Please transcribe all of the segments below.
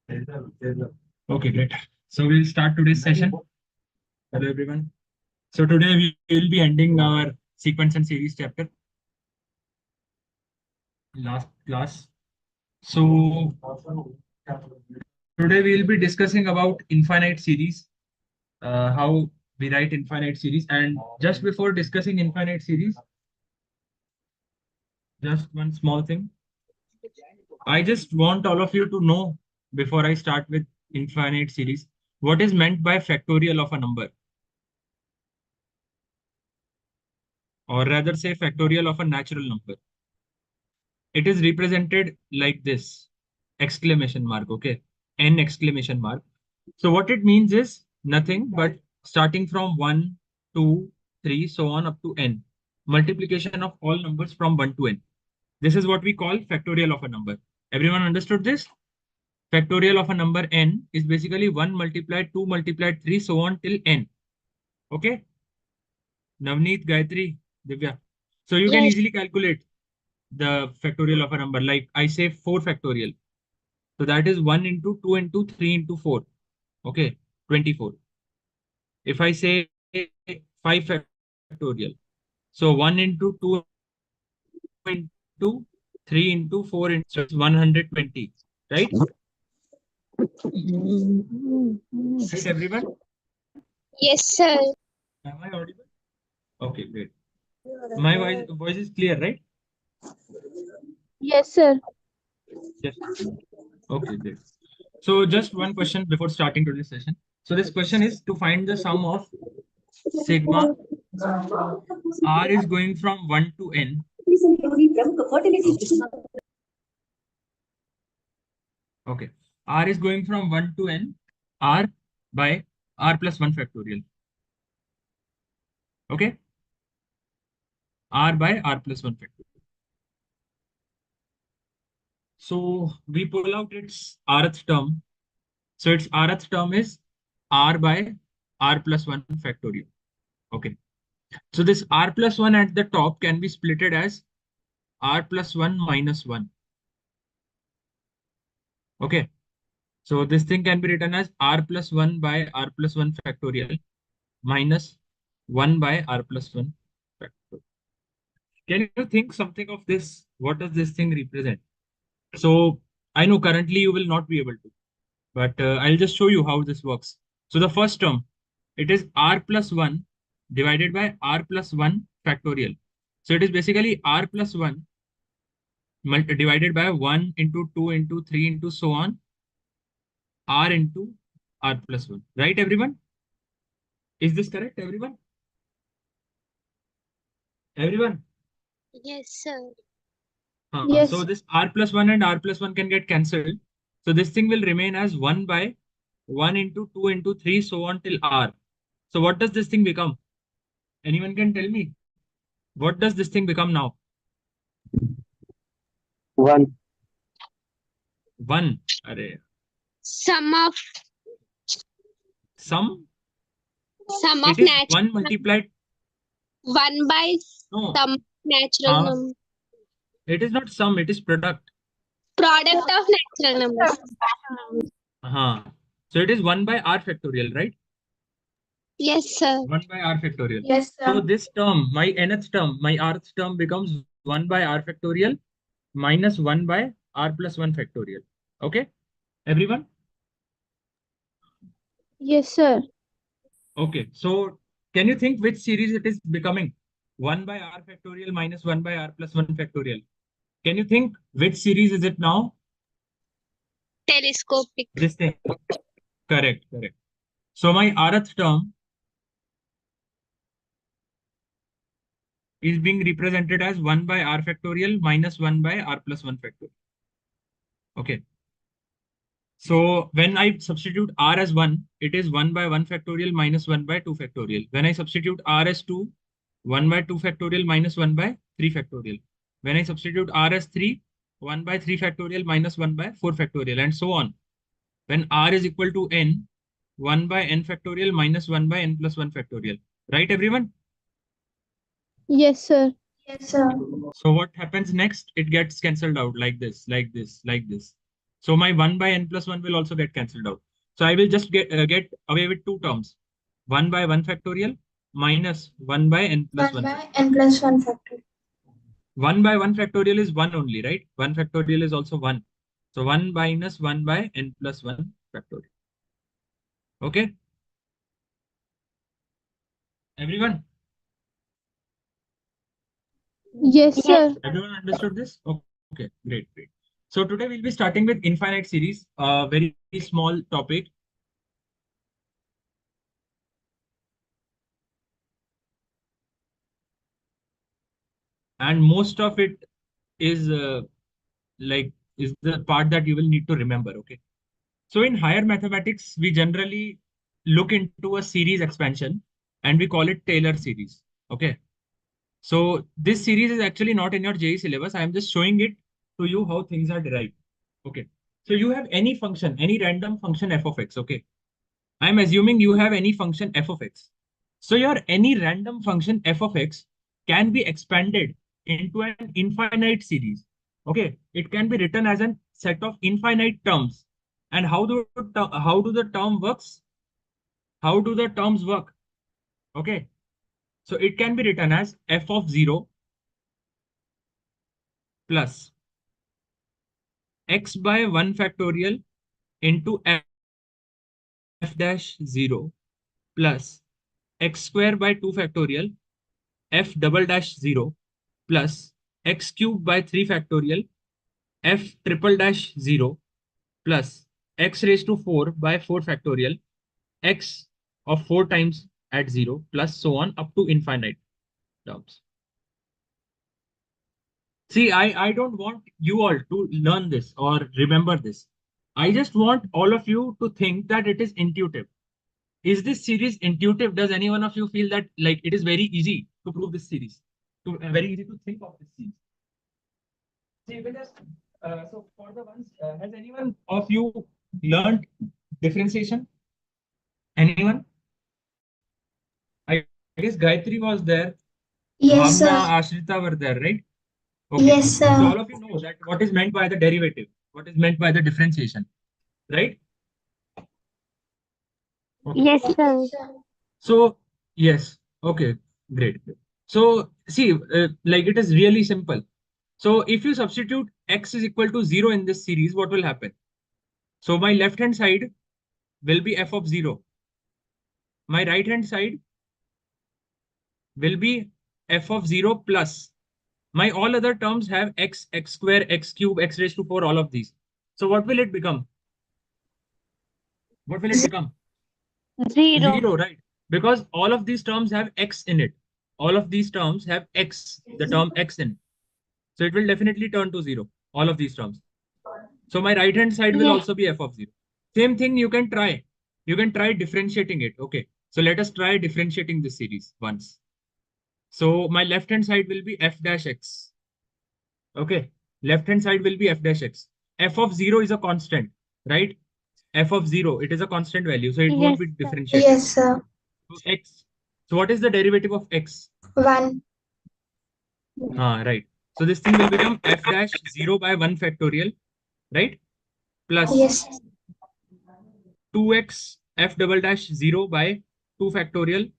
Okay, great. So we'll start today's session. Hello, everyone. So today we will be ending our sequence and series chapter, last class. So today we will be discussing about infinite series, how we write infinite series. And just before discussing infinite series, just one small thing. I just want all of you to know before I start with infinite series, what is meant by factorial of a number, or rather say factorial of a natural number. It is represented like this, exclamation mark, okay, n exclamation mark. So what it means is nothing but starting from 1, 2, 3, so on up to n, multiplication of all numbers from 1 to n. This is what we call factorial of a number. Everyone understood this? Factorial of a number n is basically 1 multiplied 2 multiplied 3, so on till n. Okay, Navneet, Gayatri, Divya. So you can Yes, easily calculate the factorial of a number. Like I say 4 factorial. So that is 1 into 2 into 3 into 4. Okay, 24. If I say 5 factorial, so 1 into 2 into 3 into 4 into, so it's 120. Right? Right, everyone? yes, sir. Am I audible? Okay, great. My voice is clear, right? Yes, sir. Yes. Okay, great. So just one question before starting today's session. So this question is to find the sum of sigma r is going from 1 to n. Okay. R is going from 1 to n, r by r plus 1 factorial. Okay. R by r plus 1 factorial. So we pull out its rth term. So its rth term is r by r plus 1 factorial. Okay. So this r plus 1 at the top can be splitted as r plus 1 minus 1. Okay. So this thing can be written as r plus 1 by r plus 1 factorial minus 1 by r plus 1 factorial. Can you think something of this? What does this thing represent? So I know currently you will not be able to, but I'll just show you how this works. So the first term, it is r plus 1 divided by r plus 1 factorial. So it is basically r plus 1 divided by 1 into 2 into 3 into so on, r into r plus 1. Right, everyone? Is this correct, everyone? Everyone? Yes, sir. So Yes. this r plus 1 and r plus 1 can get cancelled. So this thing will remain as 1 by 1 into 2 into 3, so on till r. So what does this thing become? Anyone can tell me? What does this thing become now? 1. 1. Array. Sum of Sum? sum of It is natural 1 multiplied. 1 by No. sum of natural Uh, number. it is not sum, it is product. Product of natural numbers. So it is 1 by r factorial, right? Yes, sir. 1 by r factorial. Yes, So sir. this term, my nth term, my rth term becomes 1 by r factorial minus 1 by r plus 1 factorial. Okay, everyone? Yes, sir. Okay, so can you think which series it is becoming? 1 by r factorial minus 1 by r plus 1 factorial. Can you think which series is it now? Telescopic. This thing. Correct, correct. So my rth term is being represented as 1 by r factorial minus 1 by r plus 1 factorial. Okay. So when I substitute r as 1, it is 1 by 1 factorial minus 1 by 2 factorial. When I substitute r as 2, 1 by 2 factorial minus 1 by 3 factorial. When I substitute r as 3, 1 by 3 factorial minus 1 by 4 factorial, and so on. When r is equal to n, 1 by n factorial minus 1 by n plus 1 factorial. Right, everyone? Yes, sir. Yes, sir. So what happens next? It gets cancelled out like this, like this, like this. So my 1 by n plus 1 will also get cancelled out. So I will just get away with two terms. 1 by 1 factorial minus 1 by n plus 1 factorial. 1 factor. 1 by 1 factorial is 1 only, right? 1 factorial is also 1. So 1 minus 1 by n plus 1 factorial. Okay, everyone? Yes, sir. Everyone understood this? Okay, great, great. So today we'll be starting with infinite series, a very small topic. And most of it is is the part that you will need to remember. Okay. So in higher mathematics, we generally look into a series expansion and we call it Taylor series. Okay. So this series is actually not in your JEE syllabus. I am just showing it to you how things are derived. Okay. So you have any function, any random function f of x. Okay. I'm assuming you have any function f of x. So your any random function f of x can be expanded into an infinite series. Okay. It can be written as a set of infinite terms. And how do the term works? How do the terms work? Okay. So it can be written as f of 0 plus x by 1 factorial into f dash 0 plus x square by 2 factorial f double dash 0 plus x cube by 3 factorial f triple dash 0 plus x raised to 4 by 4 factorial x of 4 times at 0 plus so on up to infinite terms. See, I don't want you all to learn this or remember this. I just want all of you to think that it is intuitive. Is this series intuitive? Does any one of you feel that like it is very easy to prove this series? Very easy to think of this series. See, because so for the ones, has anyone of you learned differentiation? Anyone? I guess Gayatri was there. Yes, Bhavna, sir. Ashrita were there, right? Okay. Yes, So all sir. of you know that what is meant by the derivative, what is meant by the differentiation, right? Okay. Yes, Yes, sir. sir. So yes. Okay. Great. So see, like it is really simple. So if you substitute x is equal to 0 in this series, what will happen? So my left hand side will be f of 0. My right hand side will be f of 0 plus my all other terms have x, x square, x cube, x raised to 4, all of these. So what will it become? What will it become? 0. 0, right? Because all of these terms have x in it. All of these terms have x, the term x in. So it will definitely turn to 0, all of these terms. So my right hand side will Yes. also be f of 0. Same thing you can try. You can try differentiating it. Okay. So let us try differentiating this series once. So my left hand side will be f dash x. Okay. Left hand side will be f dash x. F of 0 is a constant, right? F of 0, it is a constant value, so it won't Yes, be sir. differentiated. Yes, sir. So x. So what is the derivative of x? 1. Right. So this thing will become f dash 0 by 1 factorial, right? Plus Yes. 2x f double dash 0 by 2 factorial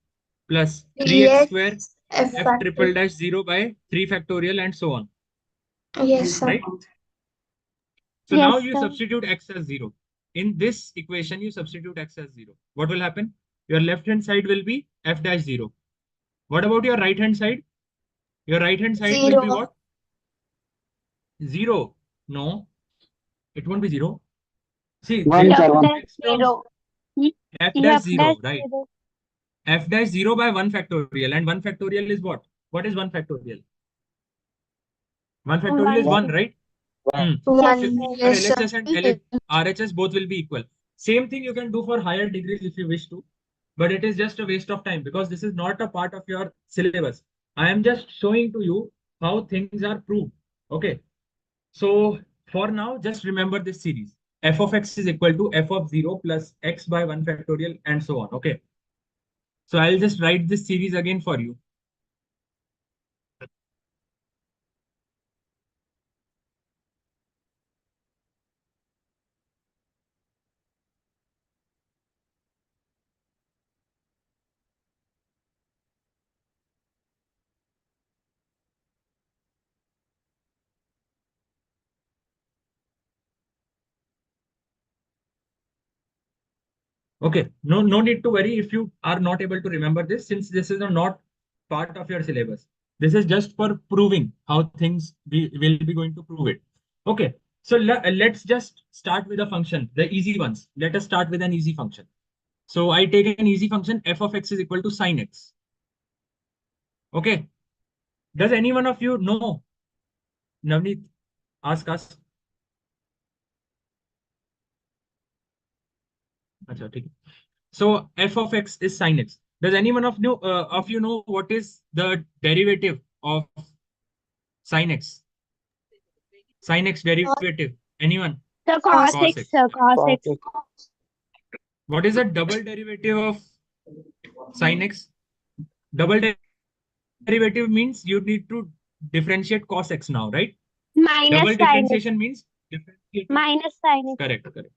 plus 3x square 3x F f triple factor. dash 0 by 3 factorial and so on, Yes, sir. right? So now Yes, you sir. substitute x as 0. In this equation, you substitute x as 0. What will happen? Your left hand side will be f dash 0. What about your right hand side? Your right hand side will be 0. what? 0. No, it won't be 0. See, there One, are F sir, two one. dash x terms, 0. Y- f dash F dash 0, right? 0. F dash 0 by 1 factorial. And 1 factorial is what? What is 1 factorial? 1 factorial is 1. 1, right? One. Hmm. Yes, So 1. sir. your Yes, sir. LHS and RHS both will be equal. Same thing you can do for higher degrees if you wish to, but it is just a waste of time because this is not a part of your syllabus. I am just showing to you how things are proved. Okay. So for now, just remember this series. F of x is equal to f of 0 plus x by 1 factorial and so on. Okay. So I'll just write this series again for you. Okay, no need to worry if you are not able to remember this, since this is not part of your syllabus. This is just for proving how things we will be going to prove it. Okay, so let's just start with a function, the easy ones. Let us start with an easy function. So I take an easy function, f of x is equal to sine x. Okay, does any one of you know? Navneet, ask us. Acha, ठीक है. So f of x is sine x. Does anyone of you know what is the derivative of sine x? Sine x derivative. Anyone? The Cos cos Cos x, x. sir, cos x. What is the double derivative of sine x? Double derivative means you need to differentiate cos x now, right? Minus Double sin x. differentiation means differentiating. Minus sin x. Correct, correct.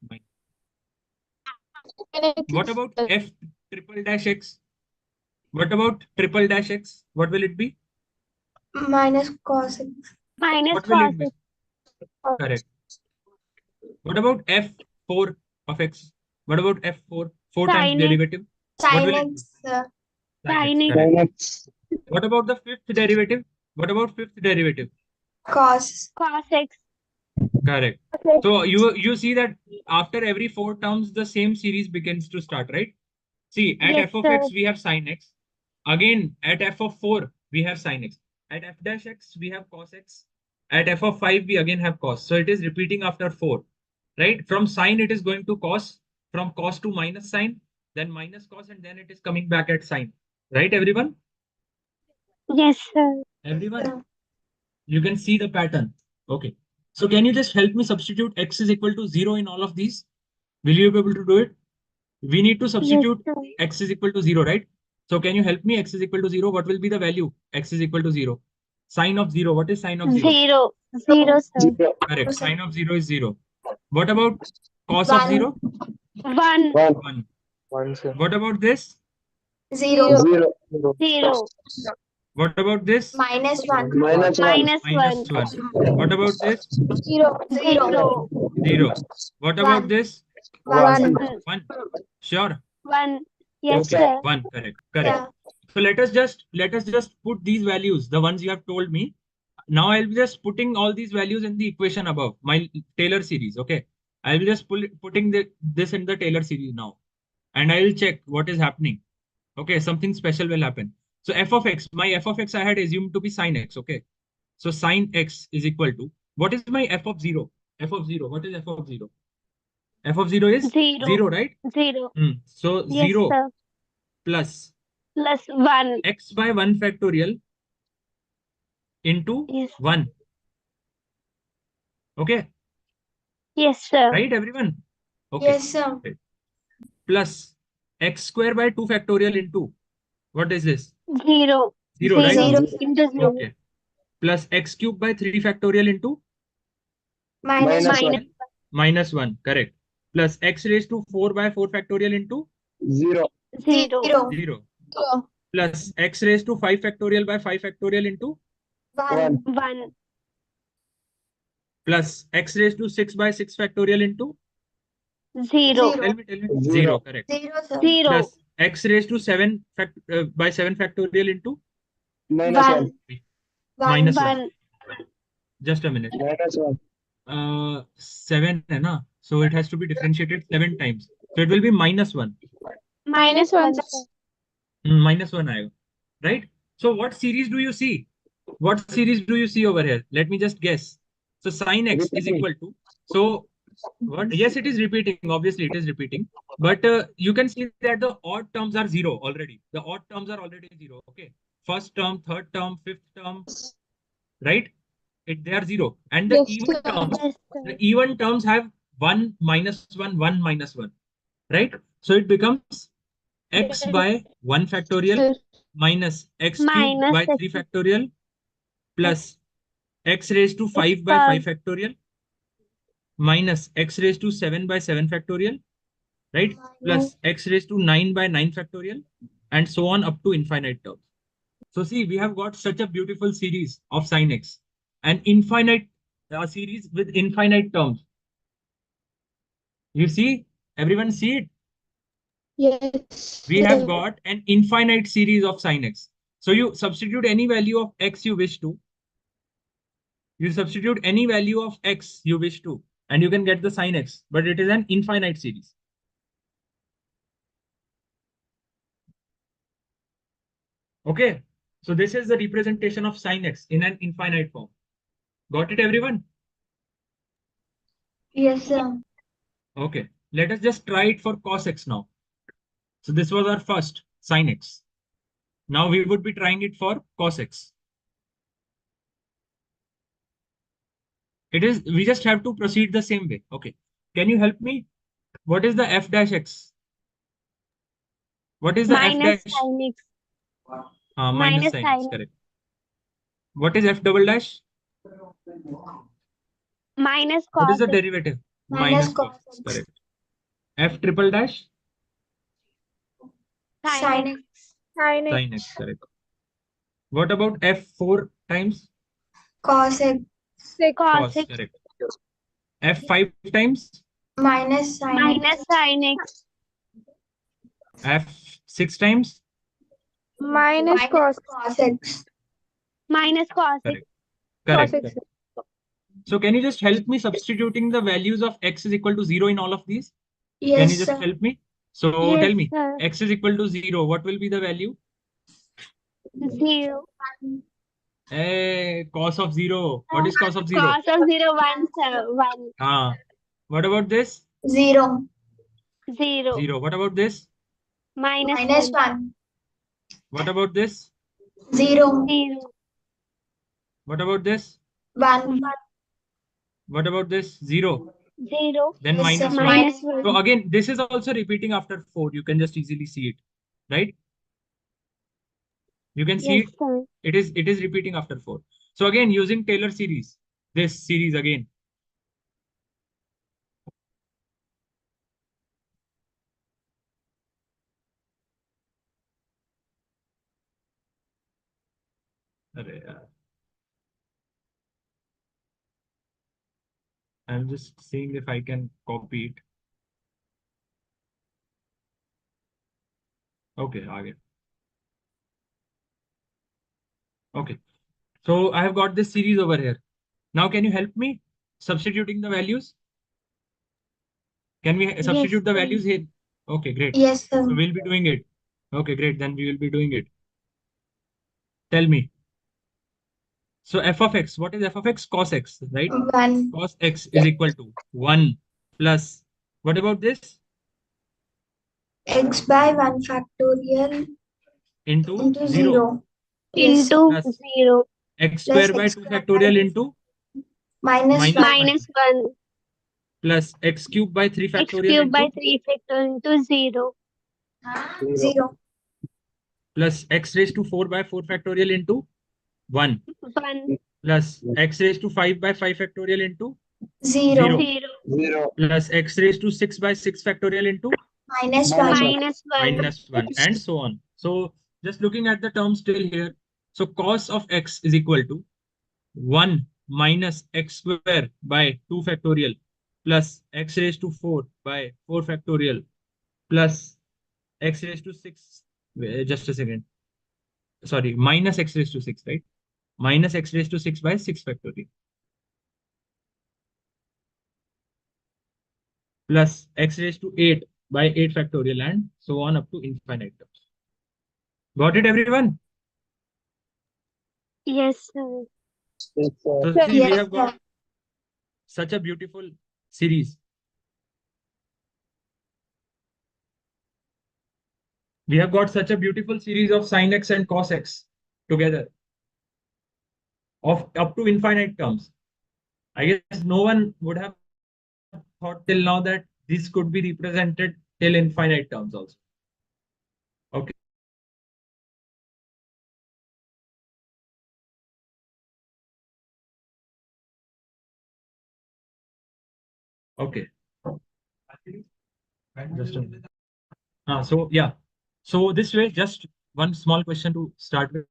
What about f triple dash x? What about triple dash x? What will it be? minus cos x. Minus What will cos it be? x. Correct. What about f4 of x? What about f4? 4 times Sin x. derivative. What will Sin it be? x. Sin x. Sin x. Correct. What about the fifth derivative? What about fifth derivative? Cos. Cos x. Correct. So you see that after every 4 terms, the same series begins to start, right? See, at Yes, f of sir. x, we have sin x. Again, at f of 4, we have sin x. At f dash x, we have cos x. At f of 5, we again have cos. So it is repeating after 4, right? From sine, it is going to cos. From cos to minus sine, then minus cos, and then it is coming back at sine. Right, everyone? Yes, sir. Everyone? You can see the pattern. Okay. So can you just help me substitute x is equal to 0 in all of these? Will you be able to do it? We need to Yes, substitute sir. x is equal to 0, right? So can you help me? X is equal to 0. What will be the value? X is equal to 0. Sine of 0. What is sine of 0? 0. 0, sir. Correct. Sine of 0 is 0. What about cos of 1. 0? 1. 1. What about this? 0. 0. What about this? Minus 1. Minus 1. Minus 1. What about this? 0. 0. 0. What about 1. this? 1. 1. Sure. 1. Yes, Okay. sir. 1. Correct. Correct. Yeah. So let us just put these values, the ones you have told me. Now I'll be just putting all these values in the equation above, my Taylor series. Okay. I'll be just putting this in the Taylor series now. And I will check what is happening. Okay. Something special will happen. So f of x, my f of x I had assumed to be sine x. Okay. So sine x is equal to, what is my f of 0? F of 0. What is f of 0? F of 0 is 0. 0, right? 0. So Yes, 0 sir. plus Plus 1. x by 1 factorial into Yes. 1. Okay. Yes, sir. Right, everyone? Okay. Yes, sir. Right. Plus x square by 2 factorial into, what is this? 0. 0, right? 0 0. into 0. Okay. Plus x cube by 3 factorial into Minus 1. Minus minus 1. Correct. Plus x raised to 4 by 4 factorial into 0. 0. Plus x raised to 5 factorial by 5 factorial into 1. 1. plus x raised to 6 by 6 factorial into 0. tell me 0. Correct. 0, sir. 0. Plus x raised to 7 by 7 factorial into 1. minus 1. 1. Just a minute. 7 है ना, so it has to be differentiated 7 times, so it will be minus 1. Minus 1, sir. Minus 1 आएगा, right? So what series do you see? What series do you see over here? Let me just guess. So sine x is equal to, so what? Yes, it is repeating. Obviously, it is repeating. But you can see that the odd terms are 0 already. The odd terms are already 0. Okay. First term, third term, fifth term, right? They are 0. And the even terms, Yes, the sir. even terms have 1 minus 1, 1 minus 1, right? So it becomes x by 1 factorial minus x cubed Minus by 3 x factorial plus x raised to 5 by square. 5 factorial minus x raised to 7 by 7 factorial, right? Plus x raised to 9 by 9 factorial, and so on up to infinite terms. So see, we have got such a beautiful series of sin x, an infinite series with infinite terms. You see, everyone see it. Yes. We have got an infinite series of sin x. So you substitute any value of x you wish to. You substitute any value of x you wish to, and you can get the sin x, but it is an infinite series. Okay. So this is the representation of sin x in an infinite form. Got it, everyone? Yes, sir. Okay. Let us just try it for cos x now. So this was our first sin x. Now we would be trying it for cos x. It is, we just have to proceed the same way. Okay. Can you help me? What is the f dash x? What is the f Minus dash? sin x. Minus Minus sin x, sin x. correct. What is f double dash? Minus What is cos the x. derivative? Minus Minus cos cos x, x. correct. F triple dash? Sin x. Sin x. Sin x, correct. What about f 4 times? Cos x. Cos Cos, x. correct. F 5 times? Minus sin Minus x. sin x. F 6 times? Minus cos x. Minus cos x. Correct. Correct. Correct. So can you just help me substituting the values of x is equal to 0 in all of these? Can you Yes, just sir. help me? So Yes, tell me, sir. x is equal to 0. What will be the value? 0. Cos of 0. What is cos of 0? Cos of 0, 1, sir. 1. What about this? 0. 0. 0. What about this? Minus Minus 1. 1. What about this? 0. 0. What about this? 1. What about this? 0. 0. Then Yes, sir. minus 1. Minus So 1. again, this is also repeating after 4. You can just easily see it, right? You can see Yes, it. sir. It is repeating after 4. So again, using Taylor series, this series again. अरे यार. I'm just seeing if I can copy it. Okay, आ गया. Okay. So I have got this series over here. Now can you help me substituting the values? Can we Yes, substitute the sir. values here? Okay, great. Yes, sir. So we'll be doing it. Okay, great. Then we will be doing it. Tell me. So f of x, what is f of x? Cos x, right? 1. Cos x is equal to 1 plus, what about this? X by 1 factorial Into into 0 0. Yes, sir. Into plus 0. x Plus square by x 2 square by factorial 2 into minus 1. minus 1 Minus 1. plus x cube by 3 X factorial cube by into 3 factorial into 0. 0. plus x raised to 4 by 4 factorial into 1 1. plus x raised to 5 by 5 factorial into 0. 0 0. plus x raised to 6 by 6 factorial into Minus 1. Minus 1. minus 1 and so on. So just looking at the term still here. So cos of x is equal to 1 minus x square by 2 factorial plus x raised to 4 by 4 factorial plus x raised to 6. Just a second. Sorry, minus x raised to 6, right? Minus x raised to 6 by 6 factorial plus x raised to 8 by 8 factorial and so on up to infinite terms. Got it, everyone? Yes, sir. So see, we Yes, have got sir. such a beautiful series. We have got such a beautiful series of sin x and cos x together of up to infinite terms. I guess no one would have thought till now that this could be represented till infinite terms also. Okay. Okay. Just a minute. So yeah. So this way, just one small question to start with.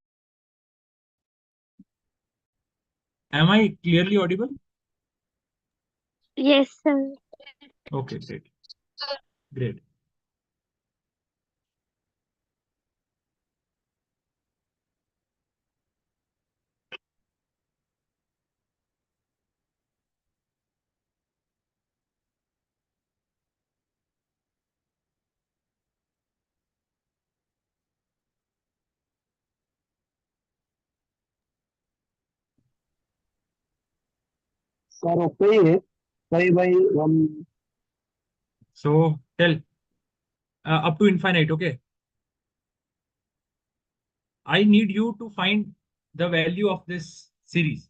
Am I clearly audible? Yes, sir. Okay, great. Great. Sir, okay. 5 by 1. So tell up to infinite. Okay. I need you to find the value of this series.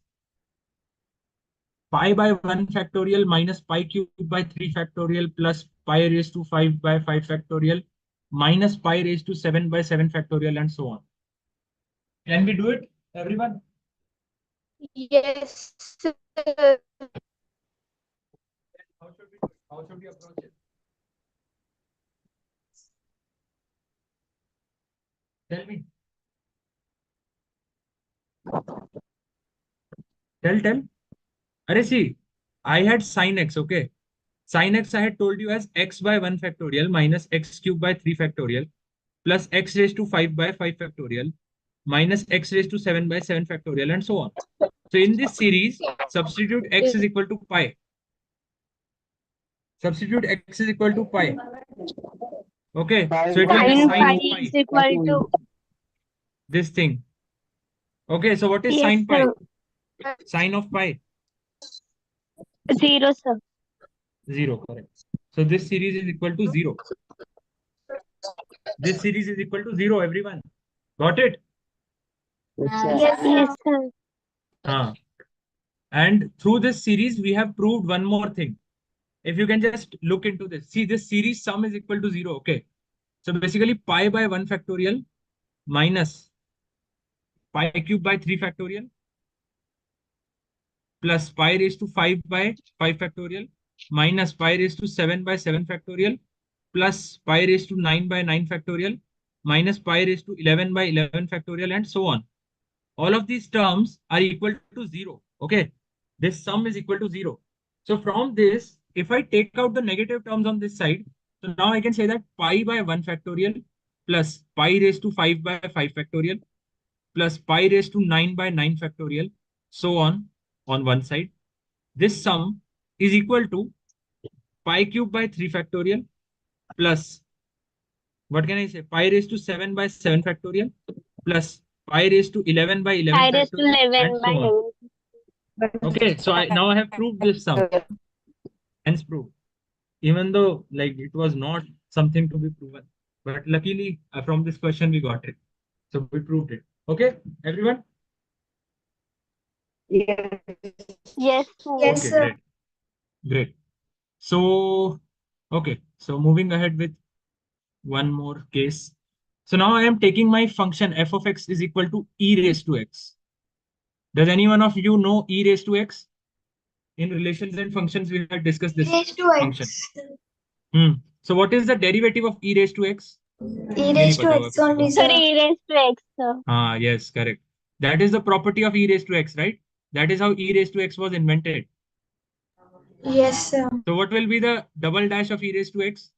Pi by 1 factorial minus pi cube by 3 factorial plus pi raised to 5 by 5 factorial minus pi raised to 7 by 7 factorial and so on. Can we do it, everyone? Yes, sir. How should we do it? How should we approach it? Tell me. Tell. Arey, see, I had sin x, okay? Sin x I had told you as x by 1 factorial minus x cube by 3 factorial plus x raised to 5 by 5 factorial minus x raised to 7 by 7 factorial and so on. So in this series, substitute x is equal to pi. Substitute x is equal to pi. Okay, so it will be Sin sine pi of is pi, equal to, this thing. Okay, so what is yes, sine pi? sir. Sine of pi, 0, sir. 0, correct. So this series is equal to 0. This series is equal to 0, everyone. Got it? Yes, Yes, sir. sir. And through this series, we have proved one more thing. If you can just look into this, see this series sum is equal to 0. Okay. So basically pi by 1 factorial minus pi cube by 3 factorial plus pi raised to 5 by 5 factorial minus pi raised to 7 by 7 factorial plus pi raised to 9 by 9 factorial minus pi raised to 11 by 11 factorial and so on. All of these terms are equal to 0. Okay. This sum is equal to 0. So from this, if I take out the negative terms on this side, so now I can say that pi by 1 factorial plus pi raised to 5 by 5 factorial plus pi raised to 9 by 9 factorial, so on one side. This sum is equal to pi cube by 3 factorial plus, what can I say, pi raised to 7 by 7 factorial plus pi raised to 11 by 11 I raised to factorial and 11 by so on. 11. Okay, so now I have proved this sum. Hence proved. Even though like it was not something to be proven, but luckily from this question we got it. So we proved it. Okay, everyone? Yes, Yes, Okay, sir. great. Great. So, okay, so moving ahead with one more case. So now I am taking my function f of x is equal to e raised to x. Does any one of you know e raised to x? In relations and functions, we have discussed E this raised to function. x. So what is the derivative of e raised to x? E ये नहीं raised to पता होगा x किसी only, को. sir. 3 raised to x, sir. Yes, correct. That is the property of e raised to x, right? That is how e raised to x was invented. Yes, sir. So what will be the double dash of e raised to x?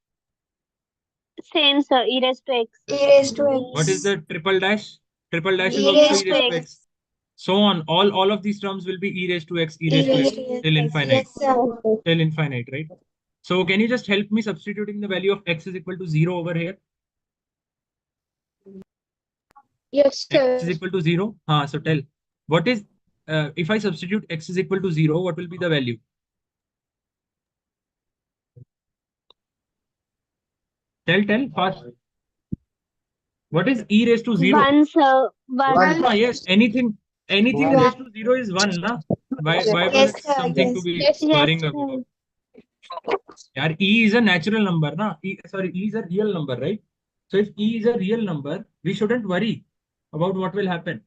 Same, sir. E raised to x. E raised to What is x. the triple dash? Triple dash is E also e raised to raised to x. x. So on. All of these terms will be e raised to x, e E raised to raised x to till x. infinite. Yes, sir. Till infinite, right? So can you just help me substituting the value of x is equal to 0 over here? Yes, X sir. is equal to 0. So tell. What is, if I substitute x is equal to 0, what will be the value? Tell fast. What is e raised to 0? 1, sir. 1. Yes, anything raised to 0 is 1, na? Why was Yes, it sir. something to Yes. be Yes. Yes, worrying sir. about? Yeah, e is a natural number, na? E is a real number, right? So if e is a real number, we shouldn't worry about what will happen.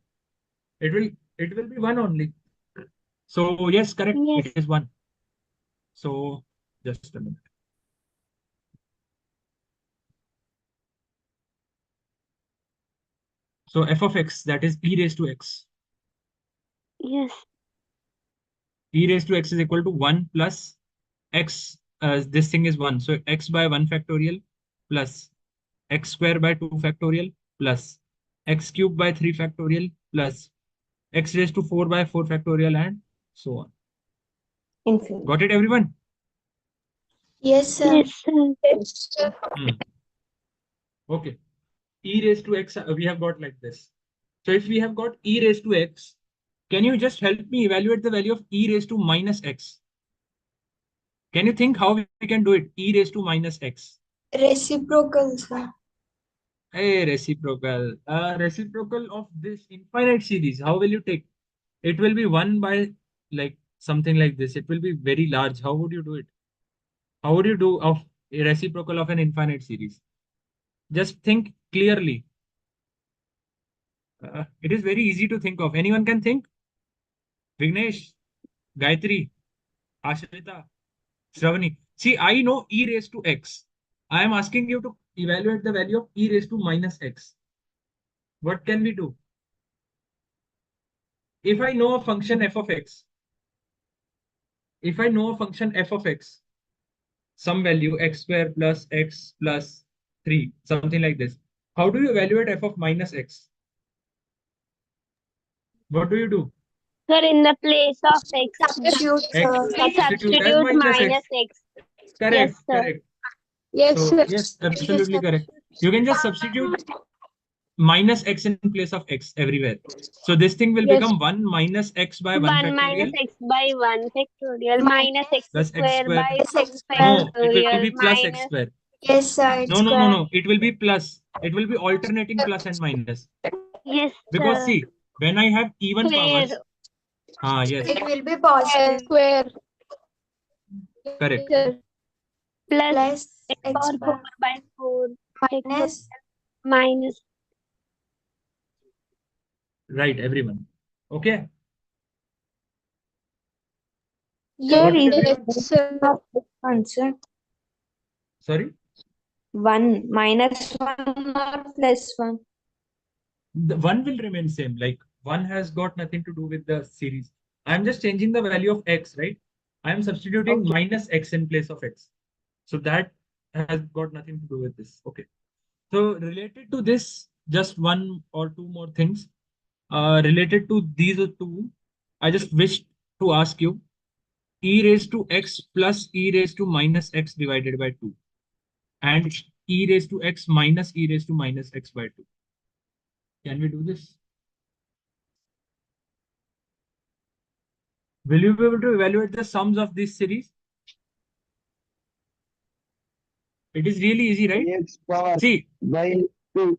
It will be 1 only. So yes, correct. Yes. It is 1. So just a minute. So f of x, that is e raised to x. Yes. E raised to x is equal to 1 plus x. This thing is 1. So x by 1 factorial plus x square by 2 factorial plus x cube by 3 factorial plus x raised to 4 by 4 factorial and so on. Infinite. Got it, everyone? Yes, sir. Yes, sir. Yes, sir. Okay. E raised to x, we have got like this. So if we have got e raised to x, Can you just help me evaluate the value of e raised to minus x? Can you think how we can do it? E raised to minus x. Reciprocal, sir. Hey, reciprocal. Reciprocal of this infinite series. How will you take? It will be 1 by like something like this. It will be very large. How would you do it? How would you do of a reciprocal of an infinite series? Just think clearly. It is very easy to think of. Anyone can think? Vignesh, Gayatri, Ashrita, Shravani. See, I know e raised to x. I am asking you to evaluate the value of e raised to minus x. What can we do? If I know a function f of x, if I know a function f of x, some value x square plus x plus 3, something like this. How do you evaluate f of minus x? What do you do? Sir, in the place of x, Substitute, X sir. we substitute as substitute minus x. minus x. Yes, Correct, sir. correct. Yes, So sir. yes, Yes, absolutely sir. correct. You can just substitute minus x in place of x everywhere. So this thing will Yes. become 1 minus x by 1 1 minus factorial x by 1 factorial minus x plus x square square. by Yes, 2 X square. No, it will factorial be plus x minus. square. Yes, sir. It's No, no, no, square. no. It will be plus. It will be alternating plus and minus. Yes, Because sir. see, when I have even Square. powers, yes, It will be positive. Square. correct. Sir. Plus Plus x X power 4 bar by 4 factorial minus. minus. Right, everyone. Okay. Sir, Got it, it everyone? is answer. Sorry? 1 minus 1 or plus 1. The one will remain same. Like one has got nothing to do with the series. I'm just changing the value of x, right? I'm substituting Okay. minus x in place of x. So that has got nothing to do with this. Okay. So related to this, just one or two more things. Related to these two, I just wish to ask you e raised to x plus e raised to minus x divided by 2 and e raised to x minus e raised to minus x by 2. Can we do this? Will you be able to evaluate the sums of this series? It is really easy, right? X power See, by 2.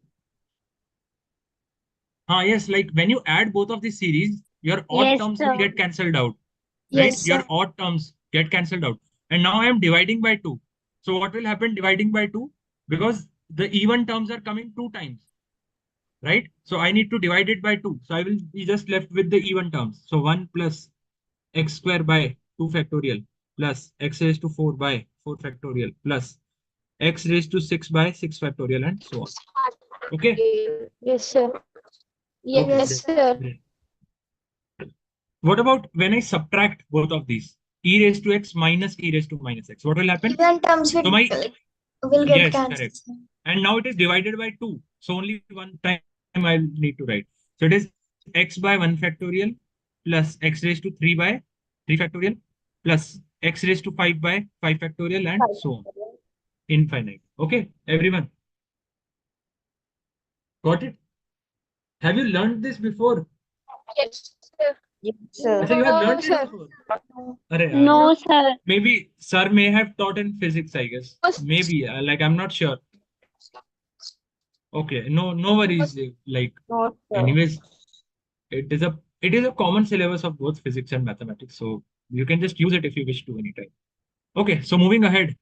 yes, like when you add both of these series, your odd Yes, terms will sir. get cancelled out, right? Yes, Your sir. odd terms get cancelled out. And now I am dividing by 2. So what will happen dividing by 2? Because the even terms are coming 2 times, right? So I need to divide it by 2. So I will be just left with the even terms. So 1 plus x square by 2 factorial plus x raised to 4 by 4 factorial plus x raised to 6 by 6 factorial and so on. Okay. Yes, sir. Okay. Yes, sir. Great. What about when I subtract both of these? E raised to x minus e raised to minus x. What will happen? Even terms So my, will get yes, cancelled. correct. And now it is divided by 2. So only one time I'll need to write. So it is x by 1 factorial plus x raised to 3 by 3 factorial plus x raised to 5 by 5 factorial and so on. Infinite. Okay, everyone. Got it? Have you learned this before? Yes, sir. Yes, sir. I say you have No, learned it sir. before. Arey, No, sir. maybe sir may have taught in physics, I guess. Maybe, like I'm not sure. Okay, no worries. Like, Not sir. anyways, it is a common syllabus of both physics and mathematics, so you can just use it if you wish to anytime. Okay, so moving ahead.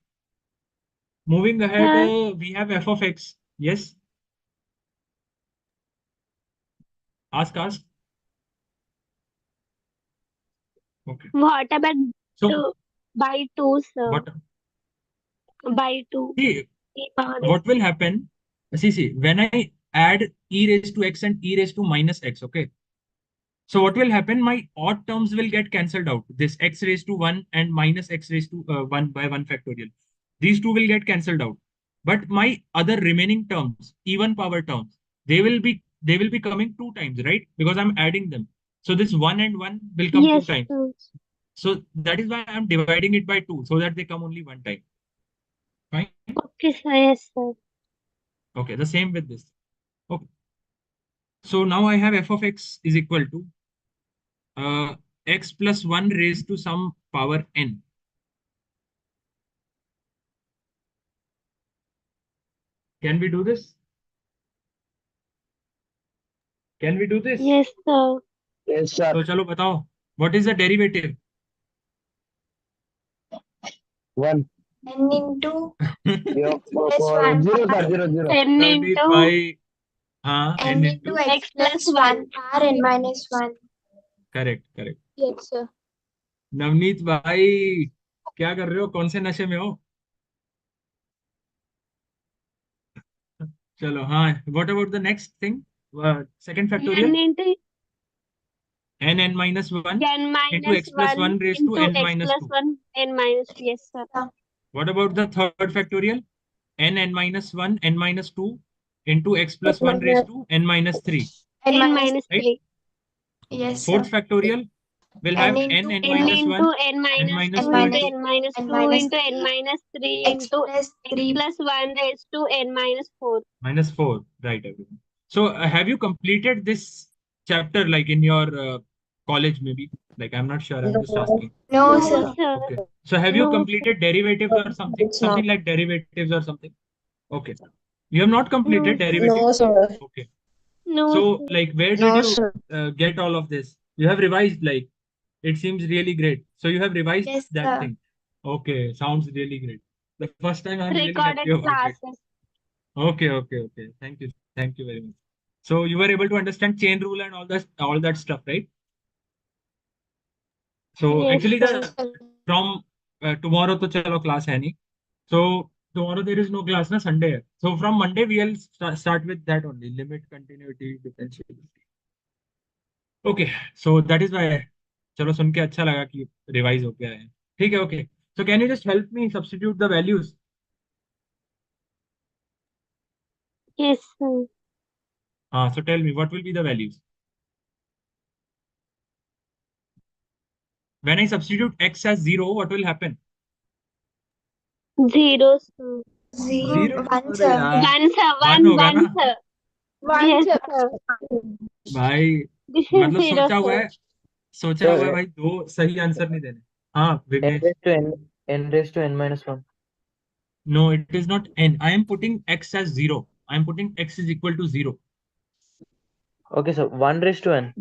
Moving ahead, Sir, we have f of x. Yes, ask. Okay, what about so 2 by 2, sir? what? By 2. See, E power x. what will happen? See, when I add e raised to x and e raised to minus x, okay. So what will happen? My odd terms will get cancelled out. This x raised to 1 and minus x raised to 1 by 1 factorial. These two will get cancelled out. But my other remaining terms, even power terms, they will be coming 2 times, right? Because I'm adding them. So this 1 and 1 will come 2 Yes, times. sir. So that is why I'm dividing it by 2 so that they come only 1 time. Fine. Okay, sir. Yes, sir. Okay, the same with this. Okay. So now I have f of x is equal to x plus 1 raised to some power n. Can we do this? Can we do this? Yes, sir. Yes, sir. तो चलो बताओ, what is the derivative? 1. N into Zero, S1. zero, sir. 0. N Navneet into by हाँ N n into into x plus 1 r n minus 1. correct correct. Yes, sir. Navneet भाई क्या कर रहे हो, कौन से नशे में हो? चलो हाँ, what about the next thing? Second n factorial, into n minus 1 n into minus x plus 1 1 raised to into n x minus plus 2. 1 n minus. Yes, sir. What about the third factorial? n minus 1 n minus 2 into x plus 1 raised to n minus 3, N N minus minus right? 3. yes, Fourth sir. factorial will N have into n N minus 1 into n n minus minus 2 2 into into n minus N 2 minus into n minus 3 x into plus x 3. plus 1 raised to n minus 4. minus 4, right everyone? So have you completed this chapter like in your college maybe? Like I'm not sure, I'm just asking. No, No, sir. sir. Okay. So have you No, sir. completed derivatives or something? It's Something not. like derivatives or something? Okay. You have not No, completed sir. derivatives? No, sir. Okay. No, So sir. like where did No, you sir. get all of this? You have revised, like it seems really great. So you have revised Yes, that sir. thing. Okay, sounds really great. The first time I'm really happy Recorded about it. classes. Okay, okay, okay. Thank you very much. So you were able to understand chain rule and all that stuff, right? So Yes, actually sir. the from tomorrow to chalo class hai nahi. So tomorrow there is no class na, Sunday hai. So from Monday we'll start with that only, limit, continuity, differentiability. Okay, so that is why चलो सुन के अच्छा लगा कि revise हो गया है. ठीक है, okay. So can you just help me substitute the values? Yes, sir. So tell me what will be the values? When I substitute x as 0, what will happen? 0, sir. 0? 1, अरे sir. यार 1, sir. 1 होगा 1, ना 1, sir. 1, Yes, sir. sir. भाई? This is मतलब 0, sir. सोचा हुआ है So, भाई, दो सही आंसर नहीं देने. हाँ n Vighnesh. raised to n raised to n minus 1. No, it is not n. I am putting x as 0. I am putting x is equal to 0. Okay, so 1 raised to n.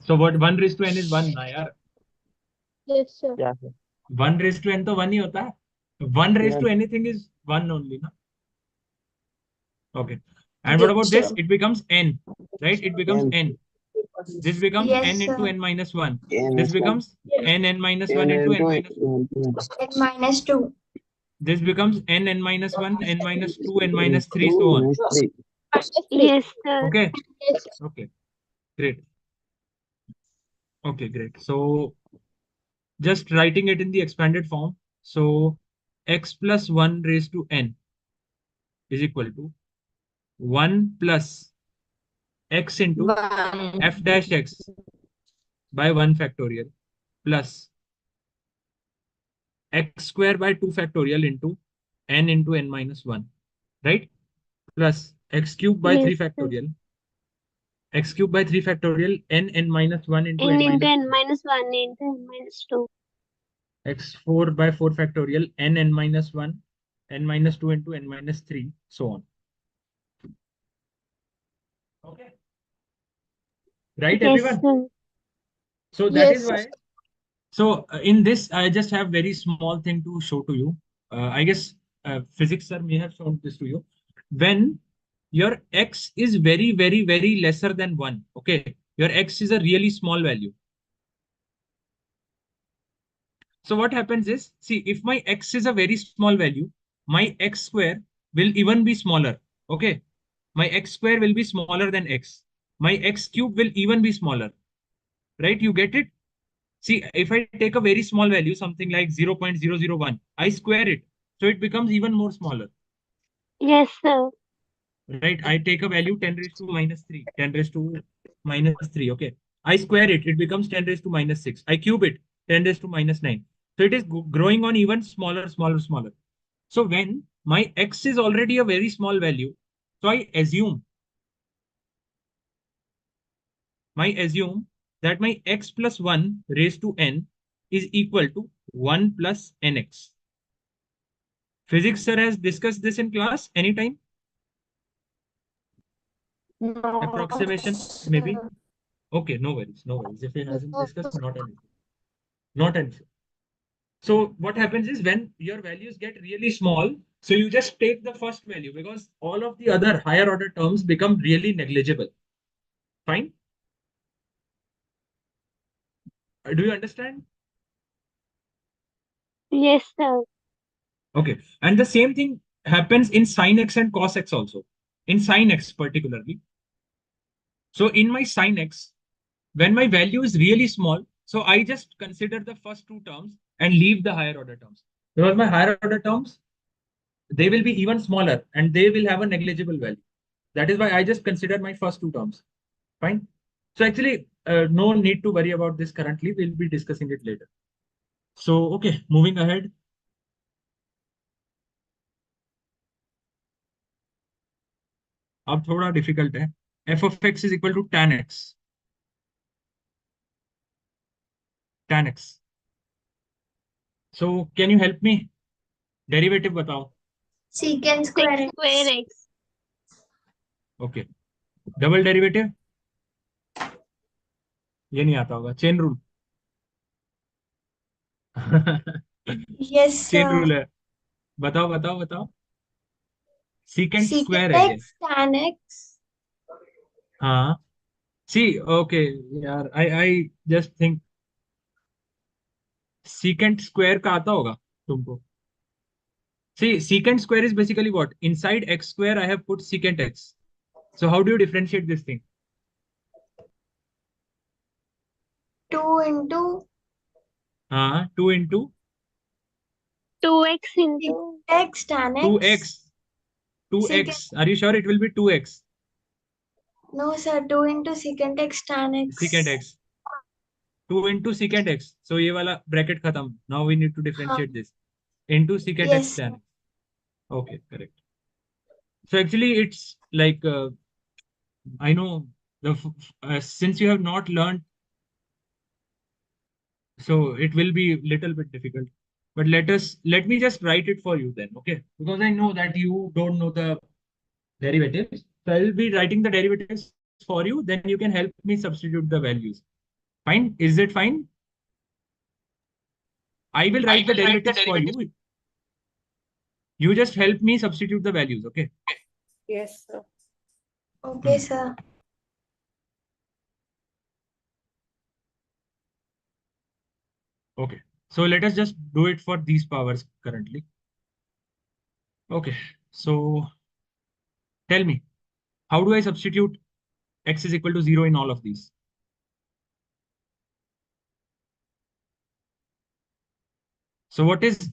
So what 1 raised to n is 1 ना यार. Yes, sir. Yeah, sir. 1 raised to n तो 1 ही होता है. 1 raised Yeah. to anything is 1 only ना. Okay. And what Yes, about this? sir. It becomes n, right? It becomes N, n. This becomes Yes, n into sir. n minus 1. n This is 1. becomes n minus 1 n into n into minus 2. N minus 2. This becomes n minus 1, n minus 2, n minus 3, 2 so on. minus 3. Minus 3. Yes, sir. Okay. Yes, sir. Okay. Great. Okay, great. So just writing it in the expanded form. So x plus 1 raised to n is equal to 1 plus x into 1. f dash x by 1 factorial plus x square by 2 factorial into n minus 1, right? Plus x cube by 3 Yes, sir. factorial, x cube by 3 factorial n minus 1 into N n into minus n 2, minus 1 into n minus 2. x4 by 4 factorial n minus 1, n minus 2 into n minus 3, so on. Okay. Right, Yes, everyone? sir. So that is Yes, sir. why. So in this, I just have very small thing to show to you. I guess physics sir may have shown this to you. When your x is very, very, very lesser than 1, okay, your x is a really small value. So what happens is, see, if my x is a very small value, my x square will even be smaller. Okay, my x square will be smaller than x. My x cube will even be smaller. Right? You get it? See, if I take a very small value, something like 0.001, I square it. So it becomes even more smaller. Yes, sir. Right? I take a value 10 raised to minus 3, 10 raised to minus 3. Okay. I square it, it becomes 10 raised to minus 6. I cube it, 10 raised to minus 9. So it is growing on even smaller, smaller, smaller. So when my x is already a very small value, so I assume that my x plus 1 raised to n is equal to 1 plus nx. Physics sir has discussed this in class anytime? No, Approximation, maybe? sir. Okay, no worries, no worries. If it hasn't discussed, not an issue. Not an issue. So what happens is when your values get really small, so you just take the first value because all of the other higher order terms become really negligible. Fine? Do you understand? Yes, sir. Okay. And the same thing happens in sin x and cos x also. In sin x particularly. So in my sin x, when my value is really small, so I just consider the first two terms and leave the higher order terms. Because my higher order terms, they will be even smaller and they will have a negligible value. That is why I just consider my first two terms. Fine. So actually, no need to worry about this currently. We'll be discussing it later. So, okay, moving ahead. अब थोड़ा difficult है. F of x is equal to tan x. Tan x. So, can you help me? Derivative बताओ. Secant square Sec square x. x. Okay. Double derivative? ये नहीं आता होगा. Chain rule. Yes, Chain sir. rule है. बताओ बताओ बताओ. Secant Secant square है ये. x tan x. हाँ. See, okay, यार, I just think secant square का आता होगा तुमको. See, secant square is basically what? Inside x square, I have put secant x. So how do you differentiate this thing? 2 into 2 into 2x secant into x tan x. 2x. 2x. Are you sure it will be 2x? No, sir. 2 into secant x tan x. Secant x. 2 into secant x. So ये वाला bracket खत्म. Now we need to differentiate this. Into secant x Yes, tan x. Okay, correct. So actually it's like, I know since you have not learned, so it will be little bit difficult. But let me just write it for you then, okay? Because I know that you don't know the derivatives. So I will be writing the derivatives for you. Then you can help me substitute the values. Fine? Is it fine? I will write the derivatives for you. You just help me substitute the values, okay? Yes, sir. Okay, sir. Okay. So let us just do it for these powers currently. Okay. So tell me, how do I substitute x is equal to 0 in all of these? So what is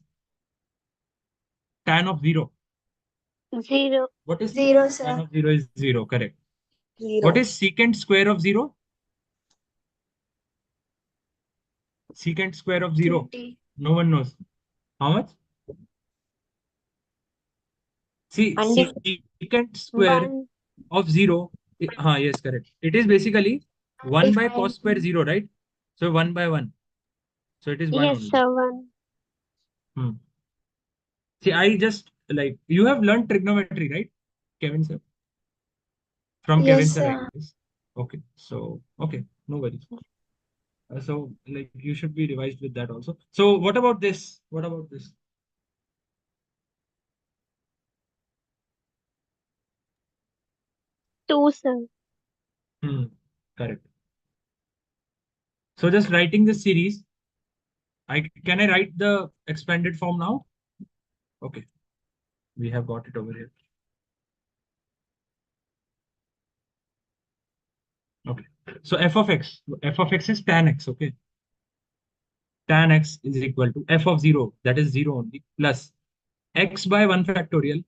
tan of 0? 0. What is 0, tan sir. of 0 is 0, correct. 0. What is secant square of 0? Secant square of 0. 30. No one knows. How much? See, secant square 1. of 0. Yes, correct. It is basically 1 by cos square 25. 0, right? So 1 by 1. So it is 1 Yes, only. sir. 1. Hmm. See, I just like, you have learned trigonometry, right? Kevin sir. From Kevin Yes, sir, I sir. guess. Okay. So, okay. No worries. So, like, you should be revised with that also. So, what about this? What about this? 2, sir. Correct. So, just writing this series, can I write the expanded form now? Okay. We have got it over here. Okay. So, f of x is tan x. Okay. Tan x is equal to f of 0, that is 0 only, plus x by 1 factorial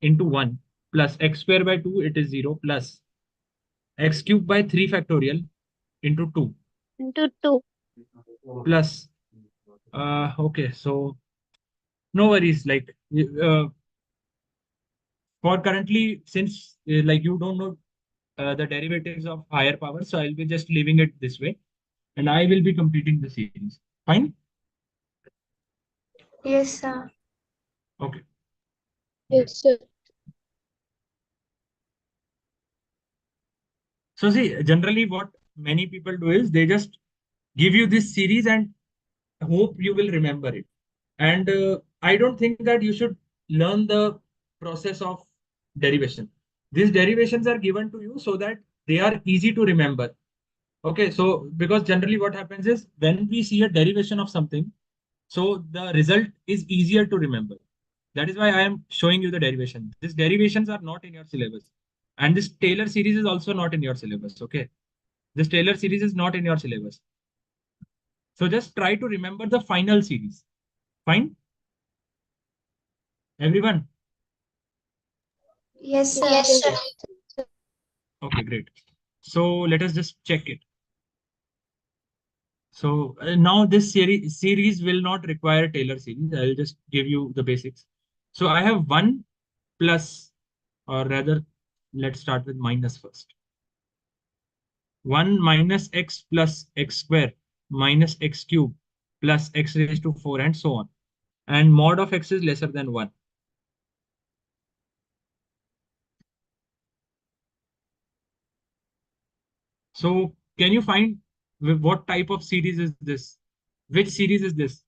into 1 plus x square by 2, it is 0, plus x cube by 3 factorial into 2 Into 2. plus, okay, so no worries, like, for currently, since like you don't know the derivatives of higher power. So I'll be just leaving it this way, and I will be completing the series. Fine? Yes, sir. Okay. Yes, sir. So see, generally what many people do is they just give you this series and hope you will remember it. And I don't think that you should learn the process of derivation. These derivations are given to you so that they are easy to remember. Okay, so because generally what happens is when we see a derivation of something, so the result is easier to remember. That is why I am showing you the derivation. These derivations are not in your syllabus. And this Taylor series is also not in your syllabus. Okay. This Taylor series is not in your syllabus. So just try to remember the final series. Fine? Everyone? Yes, sir. Yes, sir. Okay, great. So let us just check it. So now this series will not require Taylor series. I'll just give you the basics. So I have 1 plus, or rather, let's start with minus first. 1 minus x plus x square minus x cube plus x raised to 4 and so on. And mod of x is lesser than 1. So can you find what type of series is this? Which series is this?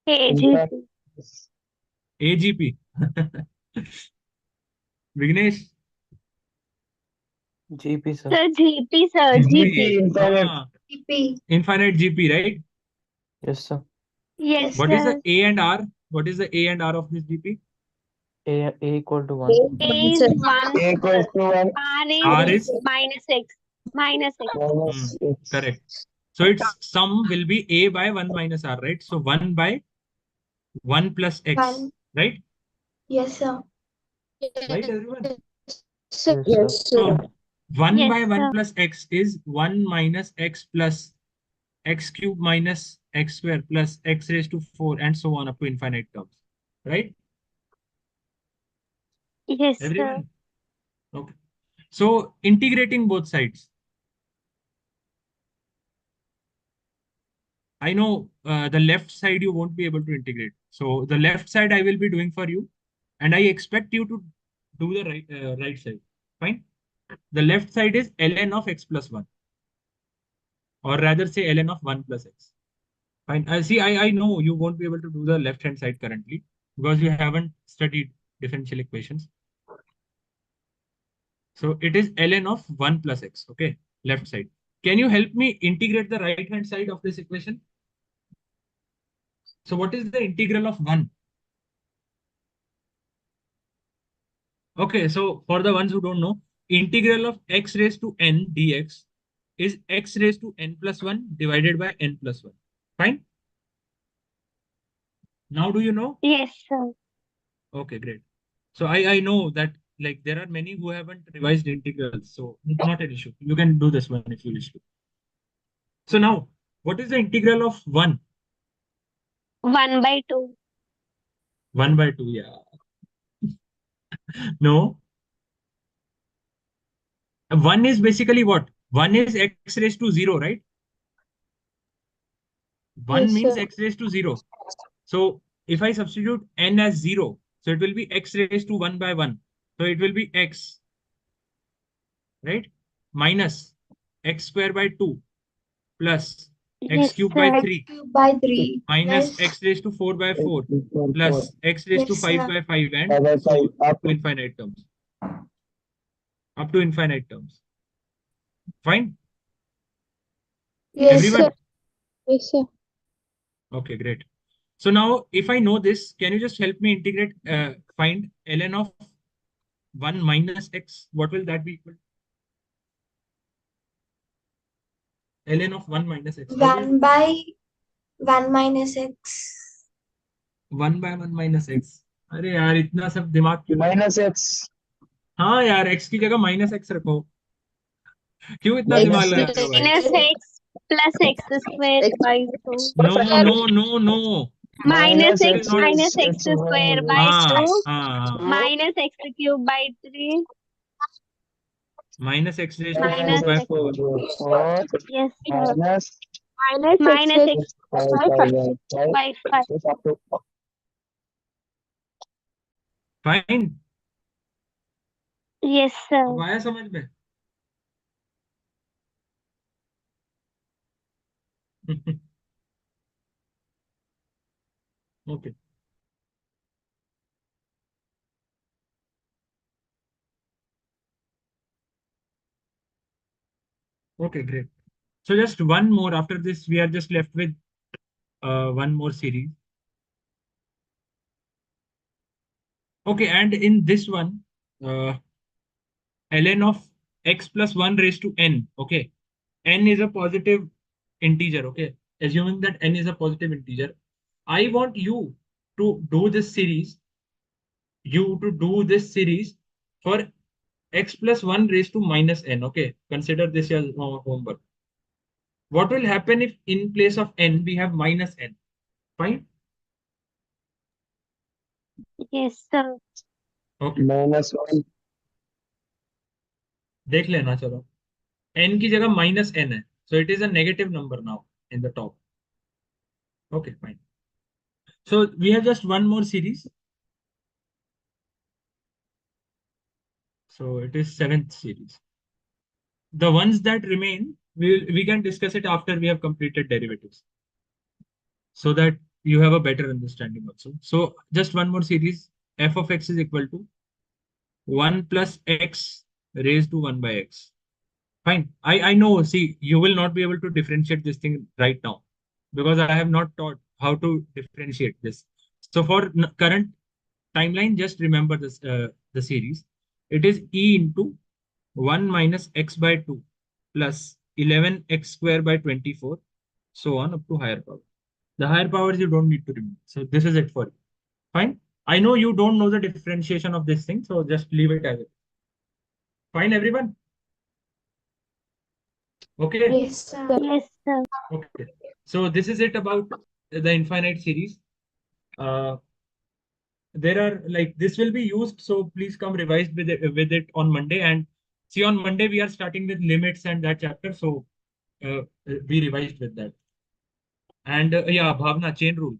AGP. AGP. Vignesh. GP, sir. Sir, GP, sir. GP. Infinite. GP. Infinite GP, right? Yes, sir. Yes, What is the sir. A and R? What is the A and R of this GP? A equal to 1. A is 1, A equals sir. to 1 R R is is minus X. Minus X. hmm, minus x. correct. So its sum will be A by 1 minus R, right? So 1 by 1 plus X, 1. right? Yes, sir. Right, everyone? Yes, sir. So 1 Yes, by 1 sir. plus X is 1 minus X plus X cube minus X square plus X raised to 4 and so on up to infinite terms, right? Yes, sir. Everyone? Okay. So integrating both sides. I know the left side you won't be able to integrate. So the left side I will be doing for you, and I expect you to do the right side. Fine. The left side is ln of x plus 1, or rather say ln of 1 plus x. Fine. See, I know you won't be able to do the left hand side currently because you haven't studied differential equations. So it is ln of 1 plus x. Okay, left side. Can you help me integrate the right hand side of this equation? So what is the integral of 1? Okay, so for the ones who don't know, integral of x raised to n dx is x raised to n plus 1 divided by n plus 1. Fine? Now do you know? Yes, sir. Okay, great. So I know that like there are many who haven't revised integrals, so not an issue. You can do this one if you wish to. So now, what is the integral of 1? 1 by 2. 1 by 2, yeah. No. 1 is basically what? 1 is x raised to 0, right? 1 Yes, means sir. x raised to 0. So if I substitute n as 0, so it will be x raised to 1 by 1. So it will be x, right? Minus x square by 2 plus x Yes, cube by sir. X 3 cubed by 3 minus plus. x raised to 4 by X 4 equal to 4. plus x raised to Yes, 5 sir. by 5 and 5 by 5 so up to to infinite terms. Up to infinite terms. Fine? Yes, Everyone? sir. Yes, sir. Okay, great. So now if I know this, can you just help me integrate, find ln of 1 minus x? What will that be equal to? Ln of 1 minus x. How will 1 by 1 minus x. 1 by 1 minus x? अरे यार इतना सब दिमाग क्यों लगाते minus हो? x. हाँ यार x की जगह माइनस x रखो. क्यों इतना दिमाग Minus लगाते हो x. भाई? Minus X plus X square by 2. No, no, no, no. minus It x is not. minus x square by Ah, 2 ah, ah. minus x cube by 3 Minus x raised to 4 minus by x. 4. Yes, sir. Minus x by 5. Fine. Yes, sir. अब आया समझ में? Okay. Okay, great. So just one more. After this, we are just left with one more series. Okay, and in this one, ln of x plus 1 raised to n. Okay, n is a positive integer. Okay, assuming that n is a positive integer, I want you to do this series. You to do this series for x plus 1 raised to minus n. Okay, consider this as homework. What will happen if in place of n we have minus n? Fine. Yes, sir. Okay. देख लेना चलो n की जगह minus n है, so it is a negative number now in the top. Okay, fine. So we have just one more series. So it is seventh series. The ones that remain, we can discuss it after we have completed derivatives, so that you have a better understanding also. So just one more series. F of x is equal to 1 plus x raised to 1 by x. Fine. I know, see, you will not be able to differentiate this thing right now because I have not taught how to differentiate this. So for current timeline, just remember this the series. It is e into 1 minus x by 2 plus 11x square by 24, so on up to higher power. The higher powers you don't need to remember. So this is it for you. Fine. I know you don't know the differentiation of this thing, so just leave it as it. Fine, everyone? Okay. Yes, sir. Yes, sir. Okay. So this is it about the infinite series. There are like this will be used, so please come revised with it on Monday. And see, on Monday we are starting with limits and that chapter, so be revised with that. And yeah, Bhavna, chain rule.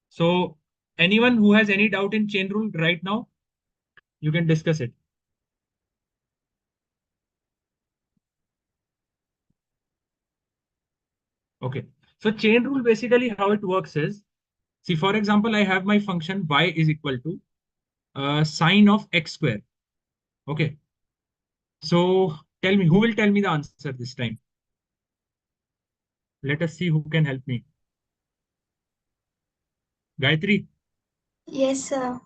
So anyone who has any doubt in chain rule right now, you can discuss it. Okay. So chain rule, basically how it works is, see, for example, I have my function y is equal to sine of x square. Okay. So tell me, who will tell me the answer this time? Let us see who can help me. Gayatri, Yes, sir.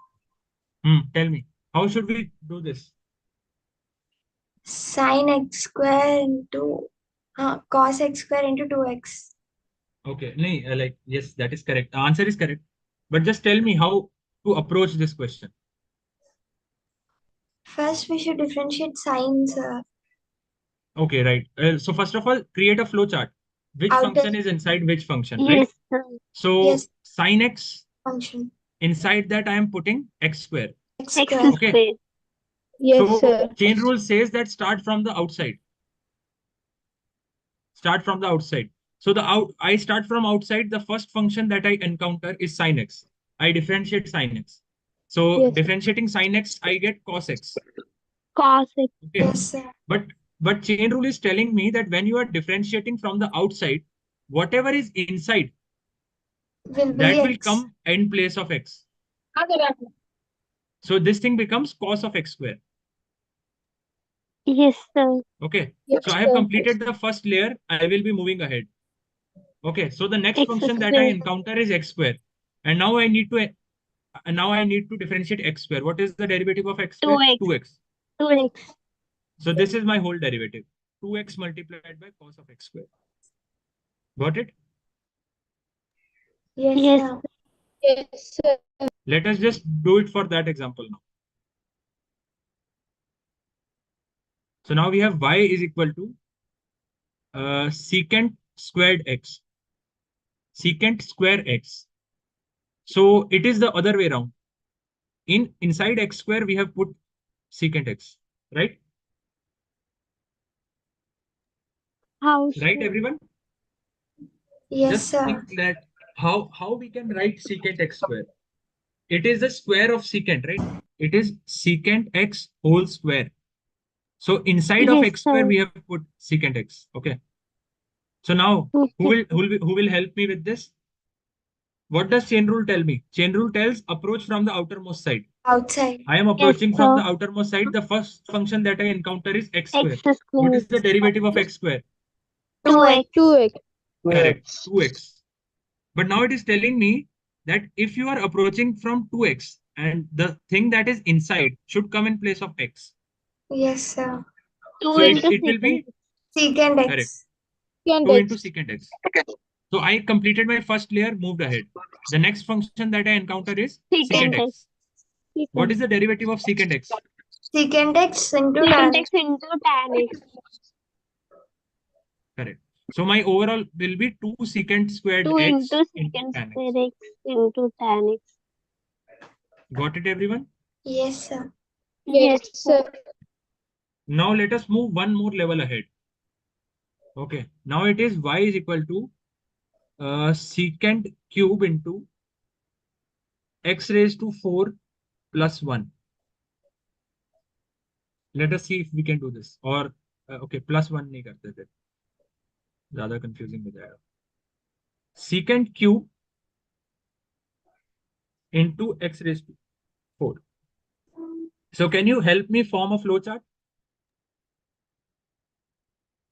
tell me, how should we do this? Sin x square into cos x square into 2x. Okay, nahi, like, yes, that is correct. The answer is correct. But just tell me how to approach this question. First, we should differentiate sines. Okay, right. So first of all, create a flow chart. Which Outer function is inside which function, right? Yes, sir. So Yes. sine x, function. inside that I am putting x square. X X square. Okay. square. Yes, So sir. chain rule says that start from the outside. Start from the outside. So I start from outside. The first function that I encounter is sin x. I differentiate sin x. So Yes. differentiating sin x, I get cos x. Cos x. Okay. Yes, sir. But chain rule is telling me that when you are differentiating from the outside, whatever is inside, Will be that will x. come in place of x. So this thing becomes cos of x square. Yes, sir. Okay. Yes, So I have sir. completed the first layer. I will be moving ahead. Okay. So the next X function that I square. encounter is x square. And now I need to differentiate x square. What is the derivative of x square? 2x. 2x. 2x. So this is my whole derivative. 2x multiplied by cos of x square. Got it? Yes, Yes. sir. Yes, sir. Let us just do it for that example now. So now we have y is equal to secant squared x. Secant square x. So it is the other way around. Inside x square, we have put secant x, right? How Right, sir? everyone? Yes, Just sir. think that how we can write secant x square. It is the square of secant, right? It is secant x whole square. So inside of Yes, x square, sir. we have put secant x. Okay. So now, who Okay. will help me with this? What does chain rule tell me? Chain rule tells approach from the outermost side. Outside. I am Yes, approaching from sir. the outermost side. The first function that I encounter is x X square. What square. is the derivative of x square? 2x. 2x. Correct, 2x. But now it is telling me that if you are approaching from 2x and the thing that is inside should come in place of x. Yes, sir. 2 So into it will secant. be Secant correct. x. 2 into secant x. So I completed my first layer, moved ahead. The next function that I encounter is secant Secant x. x. What is the derivative of secant x? Secant x into Secant tan x into tan x. Correct. So my overall will be 2 secant squared 2 x into into secant tan square x. x into tan x. Got it, everyone? Yes, sir. Yes, sir. Now let us move one more level ahead. Okay. Now it is y is equal to secant cube into x raised to 4 plus 1. Let us see if we can do this. Or okay, plus 1 नहीं करते थे. ज़्यादा confusing हो जाएगा. Secant cube into x raised to 4. So can you help me form a flowchart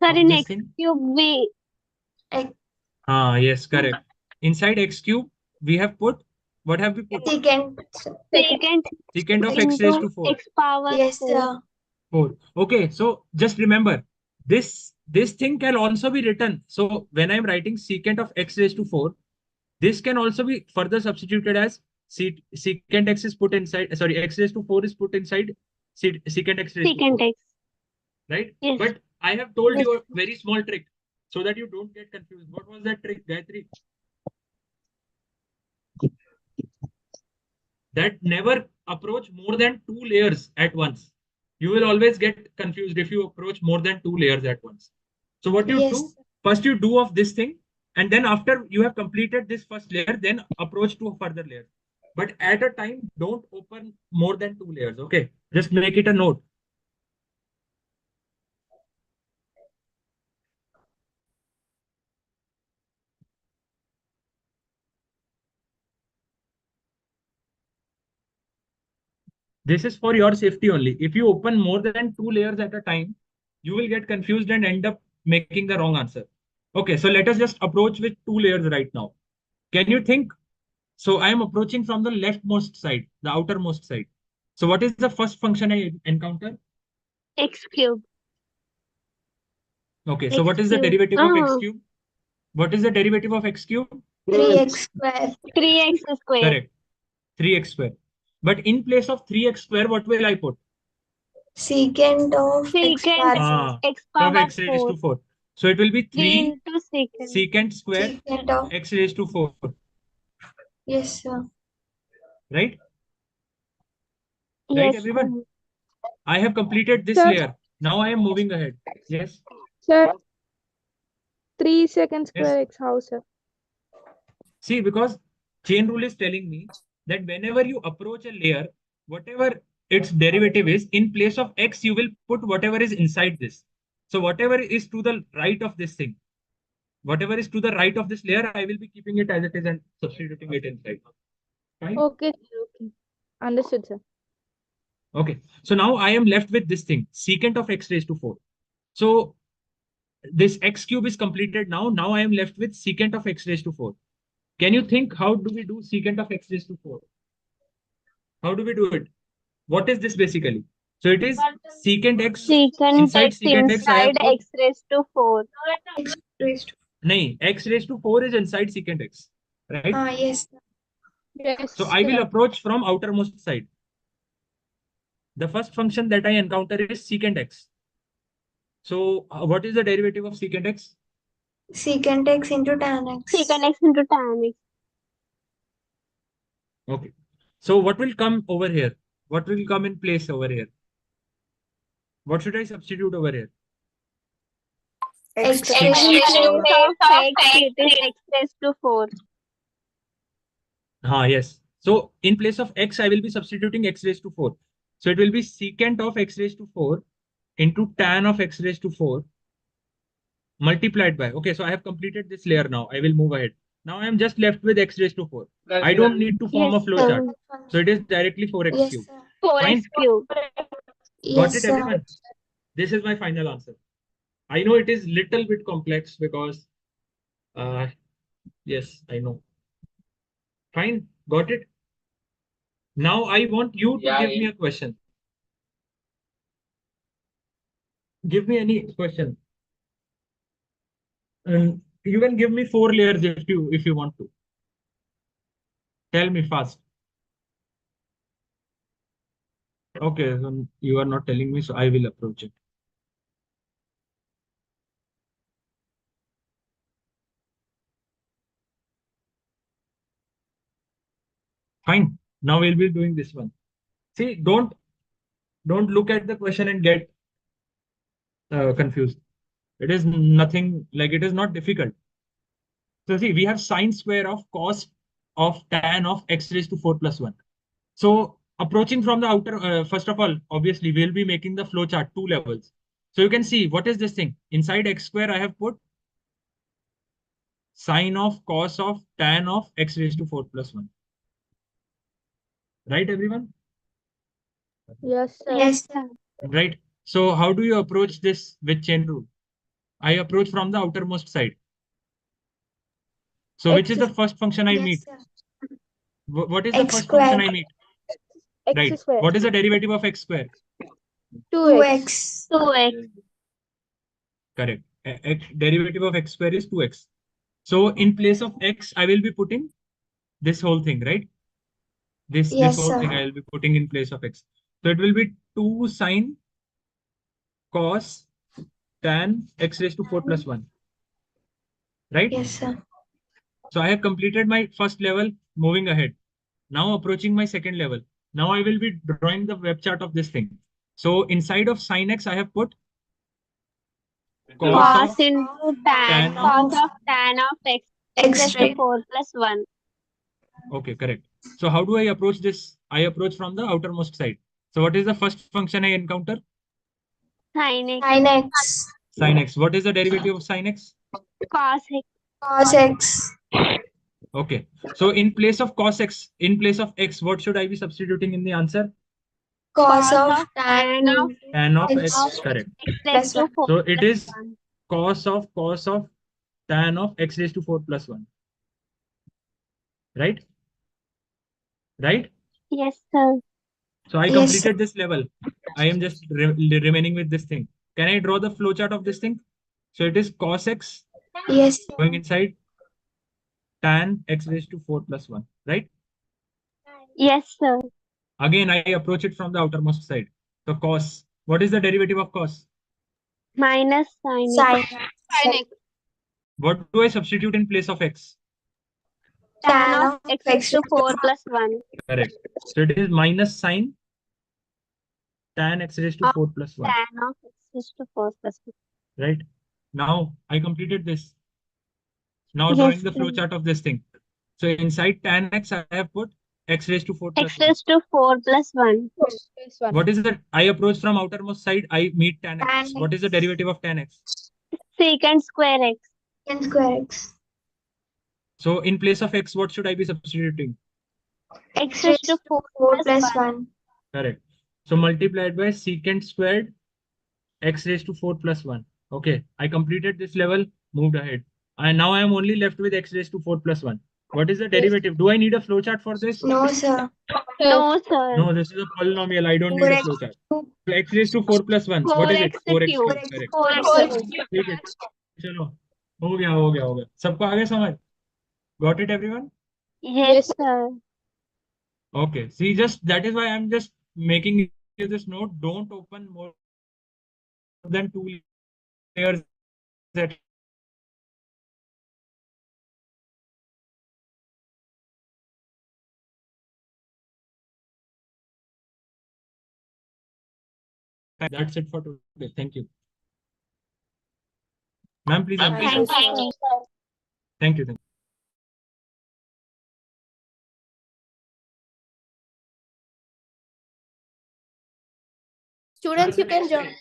Sir, of in this x thing? cube we Yes, correct. Inside x cube, we have put, what have we put? Secant. secant Secant of x raised into to 4. x power Yes, 4. sir. 4. Okay, so just remember, this thing can also be written. So when I'm writing secant of x raised to 4, this can also be further substituted as secant x is put inside, sorry, x raised to 4 is put inside secant x raised to Secant 4, x. right? Yes. But I have told Yes. you a very small trick so that you don't get confused. What was that trick, Gayatri? That never approach more than 2 layers at once. You will always get confused if you approach more than 2 layers at once. So what you Yes. do, first you do of this thing, and then after you have completed this first layer, then approach to a further layer. But at a time, don't open more than 2 layers. Okay, just make it a note. This is for your safety only. If you open more than 2 layers at a time, you will get confused and end up making the wrong answer. Okay, so let us just approach with 2 layers right now. Can you think? So I am approaching from the leftmost side, the outermost side. So what is the first function I encounter? X cube. Okay, so X what is the cube. derivative of x cube? What is the derivative of x cube? 3x square. 3x square. Correct, 3x square. But in place of 3x square, what will I put? Secant of x Secant power x Of power x raised 4. to 4. So it will be 3 3 into secant. secant square Secant of. x raised to 4, Yes, sir. right? Right, Yes, everyone? sir. I have completed this layer. Now I am moving ahead. Yes, Sir, 3 second yes. square x how, sir? See, because chain rule is telling me that whenever you approach a layer, whatever its derivative is, in place of x, you will put whatever is inside this. So whatever is to the right of this thing, whatever is to the right of this layer, I will be keeping it as it is and substituting it inside. Fine. Okay, sir, okay. Understood, sir. Okay. So now I am left with this thing, secant of x raised to 4. So this x cube is completed now. Now I am left with secant of x raised to 4. Can you think how do we do secant of x raised to 4? How do we do it? What is this basically? So it is secant x. Secant Inside x secant x, I have inside put x raised to 4. X raised to. nahi, x raised to 4 is inside secant x, right? Yes. Yes, So I will sir. approach from outermost side. The first function that I encounter is secant x. So what is the derivative of secant x? Secant x into tan x. Secant x into tan x. Okay. So what will come over here? What will come in place over here? What should I substitute over here? X In raised place to of x, it is x raised to 4. Yes. So in place of x, I will be substituting x raised to 4. So it will be secant of x raised to 4 into tan of x raised to 4 multiplied by. Okay, so I have completed this layer now. I will move ahead. Now I am just left with x raised to 4. I don't need to form Yes, a flow chart. sir. So it is directly 4x Yes, cubed. sir. 4x Fine. cube. Got Yes, it, sir. everyone? This is my final answer. I know it is little bit complex because, uh, yes, I know. Fine. Got it. Now I want you to give me a question. Give me any question. You can give me 4 layers if you want to. Tell me fast. Okay, so you are not telling me, so I will approach it. Fine. Now we'll be doing this one. See, don't look at the question and get confused. It is nothing like it is not difficult. So see, we have sine square of cos of tan of x raised to 4 plus 1. So approaching from the outer, first of all, obviously we'll be making the flow chart 2 levels. So you can see what is this thing inside x square. I have put sine of cos of tan of x raised to 4 plus 1. Right, everyone? Yes, sir. Yes, sir. Right. So how do you approach this with chain rule? I approach from the outermost side. So which is the first function I Yes, meet? sir. What is the X first function square. I meet? X Right. square. What is the derivative of x square? 2x. 2x. 2x. Correct. Derivative of x square is 2x. So in place of x, I will be putting this whole thing, right? This Yes, whole thing sir. I will be putting in place of x. So it will be 2 sine cos tan x raised to 4 plus 1. Right? Yes, sir. So I have completed my first level, moving ahead. Now approaching my second level. Now I will be drawing the web chart of this thing. So inside of sin x, I have put cos Cos of into tan. tan of. Cos of tan of x X raised to raised. 4 plus 1. Okay, correct. So how do I approach this? I approach from the outermost side. So what is the first function I encounter? Sin x. Sin x. Sin x. What is the derivative of sin x? Cos x. Cos x. Okay. So in place of cos x, in place of x, what should I be substituting in the answer? Cos Cos of of tan tan of Tan of x x. Correct. x plus raised to 1. 4 So it plus is 1. cos of tan of x raised to 4 plus 1. Right? Right? Yes, sir. So I Yes, sir. completed this level. I am just remaining with this thing. Can I draw the flowchart of this thing? So it is cos x Yes, sir. going inside tan x raised to 4 plus 1. Right? Yes, sir. Again, I approach it from the outermost side. So cos. What is the derivative of cos? Minus sin Sin x. x. What do I substitute in place of x? Tan Tan of of x x raised to raised to 4 plus 1. Correct. So it is minus sine tan x raised to Of 4 plus 1. tan of x raised to 4 plus 1. Right? Now I completed this. Now Yes, drawing the sir. flowchart of this thing. So inside tan x, I have put x raised to 4 plus X 1. raised to 4 plus 1. Plus 1. What is that? I approach from outermost side. I meet tan tan x. What is the x. derivative of tan x? Secant square x. Secant square x. So in place of x, what should I be substituting? X X raised raised to to 4 4 plus plus 1. 1. Correct. So multiplied by secant squared x raised to 4 plus 1. Okay, I completed this level, moved ahead. And now I am only left with x raised to 4 plus 1. What is the derivative? Do I need a flowchart for this? No, sir. No, sir. No, this is a polynomial. I don't need a 4x flowchart. cube. So x raised to 4 plus 1. What is it? 4x 4x cube. cube. Correct. 4x Cube. cube. ठीक है चलो हो गया सबको आगे समझ got it everyone Yes, sir. okay see just that is why I'm just making you this note don't open more than 2 layers at That's it for today. Thank you. Ma'am, please Thank unmute you, yourself. sir. Thank you. Thank you. Students, you can join.